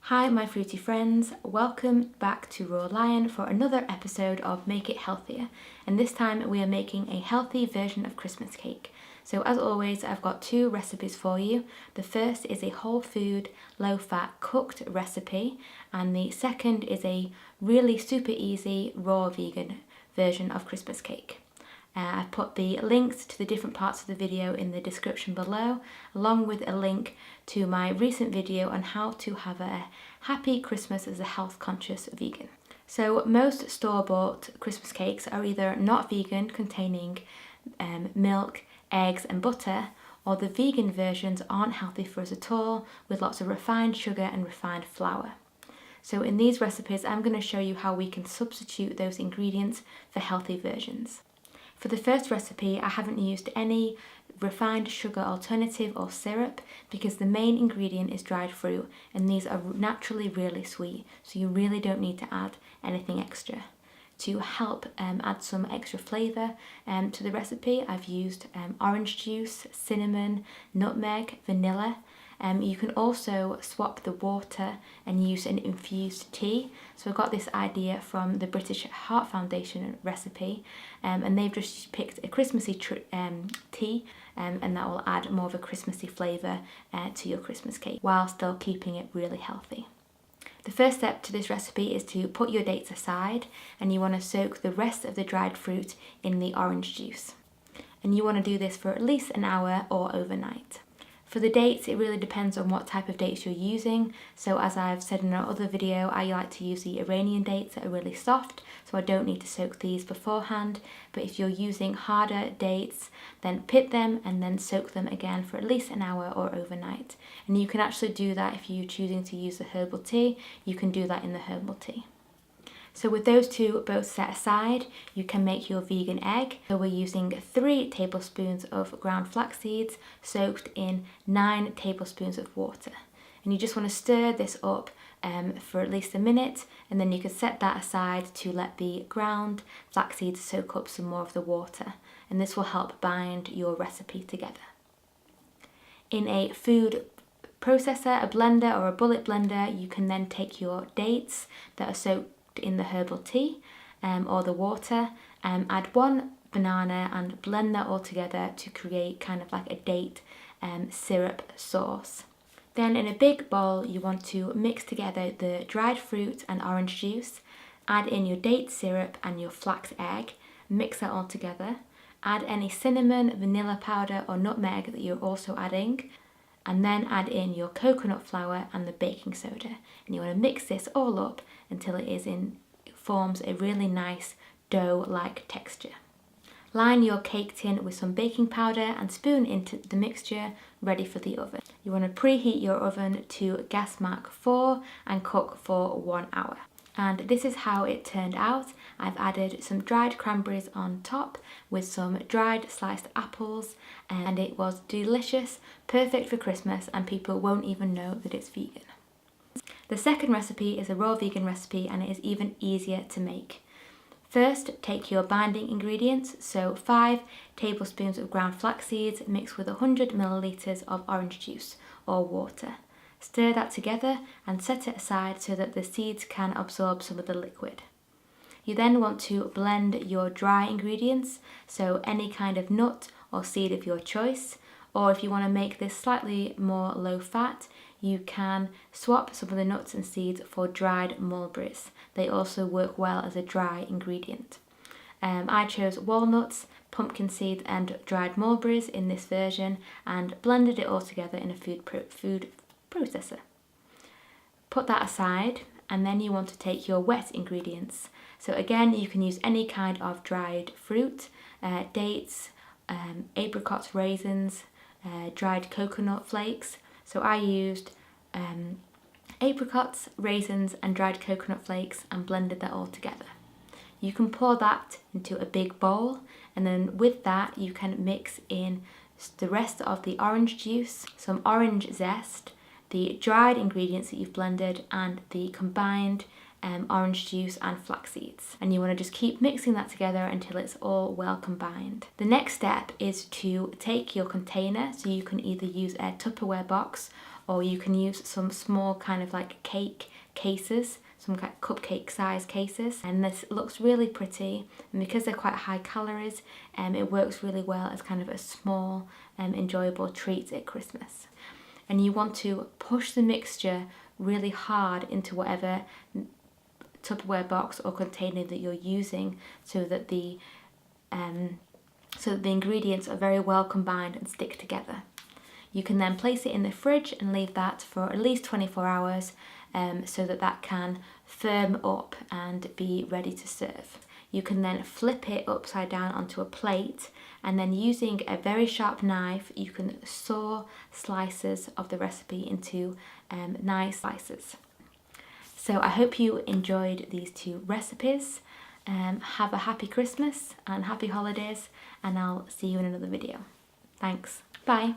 Hi my fruity friends, welcome back to Raw Lion for another episode of Make It Healthier, and this time we are making a healthy version of Christmas cake. So as always, I've got two recipes for you. The first is a whole food, low fat cooked recipe, and the second is a really super easy raw vegan version of Christmas cake. I've put the links to the different parts of the video in the description below, along with a link to my recent video on how to have a happy Christmas as a health-conscious vegan. So most store-bought Christmas cakes are either not vegan, containing milk, eggs and butter, or the vegan versions aren't healthy for us at all, with lots of refined sugar and refined flour. So in these recipes, I'm going to show you how we can substitute those ingredients for healthy versions. For the first recipe, I haven't used any refined sugar alternative or syrup because the main ingredient is dried fruit, and these are naturally really sweet, so you really don't need to add anything extra. To help add some extra flavour to the recipe, I've used orange juice, cinnamon, nutmeg, vanilla. You can also swap the water and use an infused tea. So I got this idea from the British Heart Foundation recipe, and they've just picked a Christmassy tea, and that will add more of a Christmassy flavour to your Christmas cake while still keeping it really healthy. The first step to this recipe is to put your dates aside, and you want to soak the rest of the dried fruit in the orange juice. And you want to do this for at least an hour or overnight. For the dates, it really depends on what type of dates you're using. So as I've said in our other video, I like to use the Iranian dates that are really soft, so I don't need to soak these beforehand. But if you're using harder dates, then pit them and then soak them again for at least an hour or overnight. And you can actually do that if you're choosing to use the herbal tea, you can do that in the herbal tea. So with those two both set aside, you can make your vegan egg. So we're using 3 tablespoons of ground flax seeds soaked in 9 tablespoons of water. And you just want to stir this up for at least a minute, and then you can set that aside to let the ground flax seeds soak up some more of the water. And this will help bind your recipe together. In a food processor, a blender or a bullet blender, you can then take your dates that are soaked in the herbal tea or the water, add 1 banana and blend that all together to create kind of like a date syrup sauce. Then in a big bowl, you want to mix together the dried fruit and orange juice, add in your date syrup and your flax egg, mix that all together, add any cinnamon, vanilla powder or nutmeg that you're also adding, and then add in your coconut flour and the baking soda. And you want to mix this all up until it forms a really nice dough-like texture. Line your cake tin with some baking powder and spoon into the mixture, ready for the oven. You want to preheat your oven to gas mark 4 and cook for 1 hour. And this is how it turned out. I've added some dried cranberries on top with some dried sliced apples, and it was delicious, perfect for Christmas, and people won't even know that it's vegan. The second recipe is a raw vegan recipe, and it is even easier to make. First, take your binding ingredients, so 5 tablespoons of ground flax seeds mixed with 100 milliliters of orange juice or water. Stir that together and set it aside so that the seeds can absorb some of the liquid. You then want to blend your dry ingredients, so any kind of nut or seed of your choice, or if you want to make this slightly more low fat, you can swap some of the nuts and seeds for dried mulberries. They also work well as a dry ingredient. I chose walnuts, pumpkin seeds and dried mulberries in this version and blended it all together in a food processor. Put that aside, and then you want to take your wet ingredients. So again, you can use any kind of dried fruit, dates, apricots, raisins, dried coconut flakes. So I used apricots, raisins and dried coconut flakes and blended that all together. You can pour that into a big bowl, and then with that you can mix in the rest of the orange juice, some orange zest, the dried ingredients that you've blended and the combined orange juice and flax seeds. And you want to just keep mixing that together until it's all well combined. The next step is to take your container, so you can either use a Tupperware box or you can use some small kind of like cake cases, some kind of cupcake size cases, and this looks really pretty, and because they're quite high calories, it works really well as kind of a small enjoyable treat at Christmas. And you want to push the mixture really hard into whatever Tupperware box or container that you're using, so that the ingredients are very well combined and stick together. You can then place it in the fridge and leave that for at least 24 hours so that that can firm up and be ready to serve. You can then flip it upside down onto a plate, and then using a very sharp knife you can saw slices of the recipe into nice slices. So I hope you enjoyed these two recipes. Have a happy Christmas and happy holidays, and I'll see you in another video. Thanks. Bye.